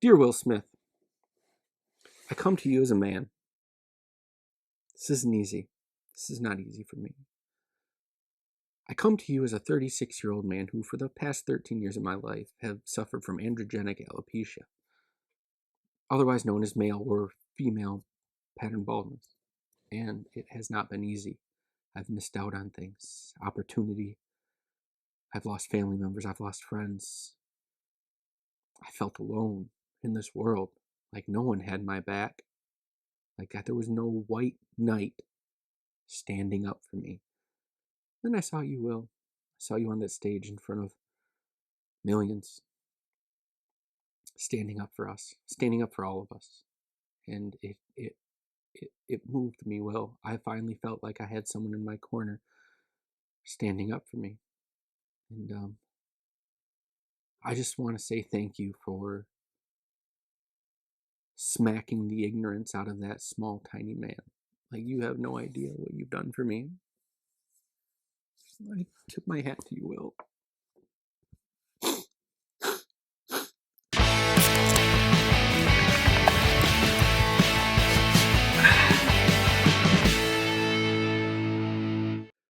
Dear Will Smith, I come to you as a man. This isn't easy. This is not easy for me. I come to you as a 36-year-old man who, for the past 13 years of my life, have suffered from androgenic alopecia, otherwise known as male or female pattern baldness. And it has not been easy. I've missed out on things, opportunity. I've lost family members. I've lost friends. I felt alone in this world, like no one had my back. Like there was no white knight standing up for me. Then I saw you, Will. I saw you on that stage in front of millions, standing up for us, standing up for all of us. And it moved me, Will. I finally felt like I had someone in my corner standing up for me. And I just want to say thank you for smacking the ignorance out of that small, tiny man. Like, you have no idea what you've done for me. I tip my hat to you, Will.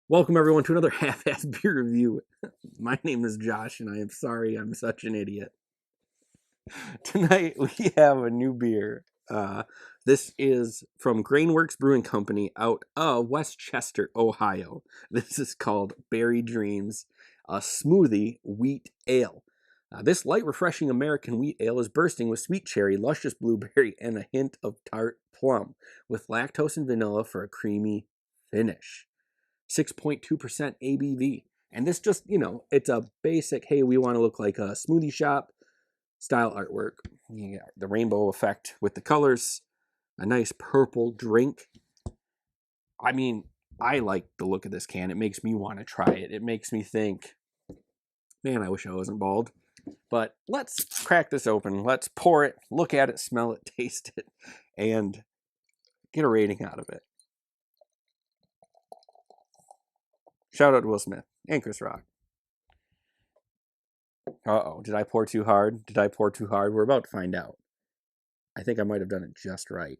Welcome, everyone, to another half-ass beer review. My name is Josh, and I am sorry I'm such an idiot. Tonight, we have a new beer. This is from Grainworks Brewing Company out of Westchester, Ohio. This is called Berry Dreams, a smoothie wheat ale. This light, refreshing American wheat ale is bursting with sweet cherry, luscious blueberry, and a hint of tart plum, with lactose and vanilla for a creamy finish. 6.2% ABV. And this just, it's a basic, hey, we want to look like a smoothie shop style artwork. You got the rainbow effect with the colors, a nice purple drink. I mean, I like the look of this can. It makes me want to try it. It makes me think, man, I wish I wasn't bald. But let's crack this open. Let's pour it, look at it, smell it, taste it, and get a rating out of it. Shout out to Will Smith and Chris Rock. Uh-oh, did I pour too hard? Did I pour too hard? We're about to find out. I think I might have done it just right.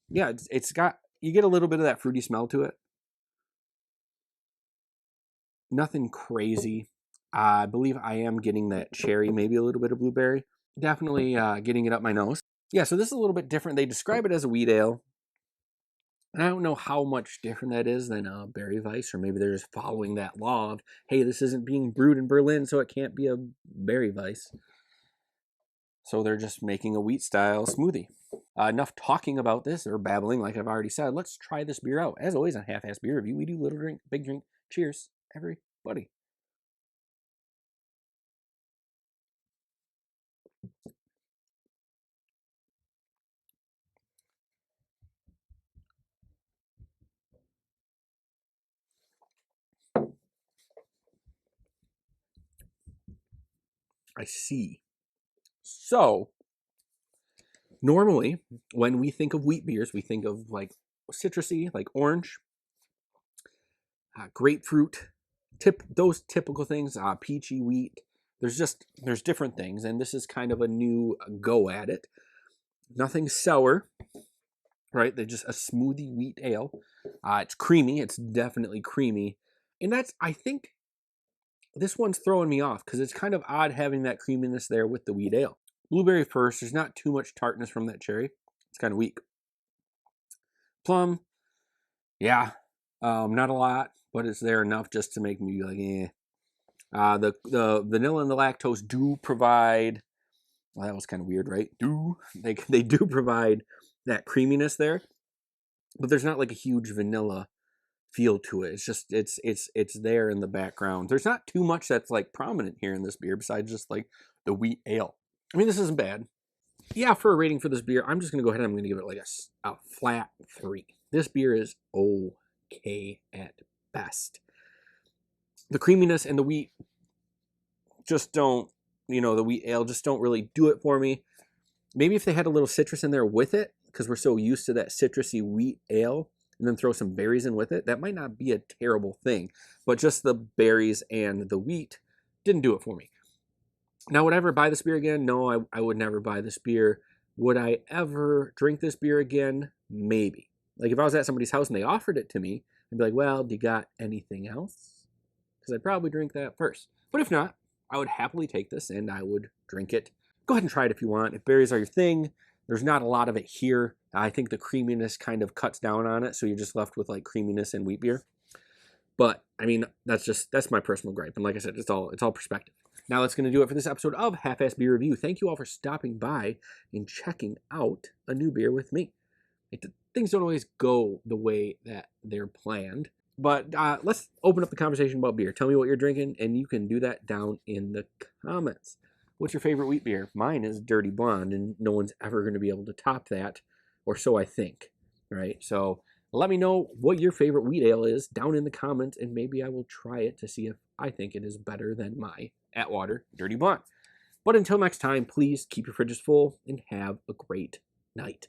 Yeah, it's got, you get a little bit of that fruity smell to it. Nothing crazy. I believe I am getting that cherry, maybe a little bit of blueberry. Definitely getting it up my nose. Yeah, so this is a little bit different. They describe it as a wheat ale. And I don't know how much different that is than a berry vice, or maybe they're just following that law of, hey, this isn't being brewed in Berlin, so it can't be a berry vice. So they're just making a wheat-style smoothie. Enough talking about this, or babbling, like I've already said. Let's try this beer out. As always on Half-Ass Beer Review, we do little drink, big drink. Cheers, everybody. I see. So, normally, when we think of wheat beers, we think of like citrusy, like orange, grapefruit, those typical things, peachy wheat. There's different things, and this is kind of a new go at it. Nothing sour, right? They're just a smoothie wheat ale. It's creamy. It's definitely creamy. And I think this one's throwing me off because it's kind of odd having that creaminess there with the wheat ale. Blueberry first. There's not too much tartness from that cherry. It's kind of weak. Plum, yeah, not a lot, but it's there enough just to make me be like, eh. The vanilla and the lactose do provide, well, that was kind of weird, right? They do provide that creaminess there, but there's not like a huge vanilla feel to it. It's just it's there in the background. There's not too much that's like prominent here in this beer besides just like the wheat ale. I mean, this isn't bad. Yeah, for a rating for this beer, I'm just gonna go ahead and I'm gonna give it like a flat 3. This beer is okay at best. The creaminess and the wheat just don't, the wheat ale just don't really do it for me. Maybe if they had a little citrus in there with it, because we're so used to that citrusy wheat ale, and then throw some berries in with it, that might not be a terrible thing. But just the berries and the wheat didn't do it for me. Now, would I ever buy this beer again? No, I would never buy this beer. Would I ever drink this beer again? Maybe. Like if I was at somebody's house and they offered it to me, I'd be like, well, do you got anything else? Because I'd probably drink that first. But if not, I would happily take this and I would drink it. Go ahead and try it if you want. If berries are your thing, there's not a lot of it here. I think the creaminess kind of cuts down on it, so you're just left with like creaminess and wheat beer. But I mean, that's my personal gripe. And like I said, it's all perspective. Now that's going to do it for this episode of Half-Ass Beer Review. Thank you all for stopping by and checking out a new beer with me. Things don't always go the way that they're planned. But let's open up the conversation about beer. Tell me what you're drinking, and you can do that down in the comments. What's your favorite wheat beer? Mine is Dirty Blonde, and no one's ever going to be able to top that, or so I think, right? So let me know what your favorite wheat ale is down in the comments, and maybe I will try it to see if I think it is better than my Atwater Dirty Blonde. But until next time, please keep your fridges full and have a great night.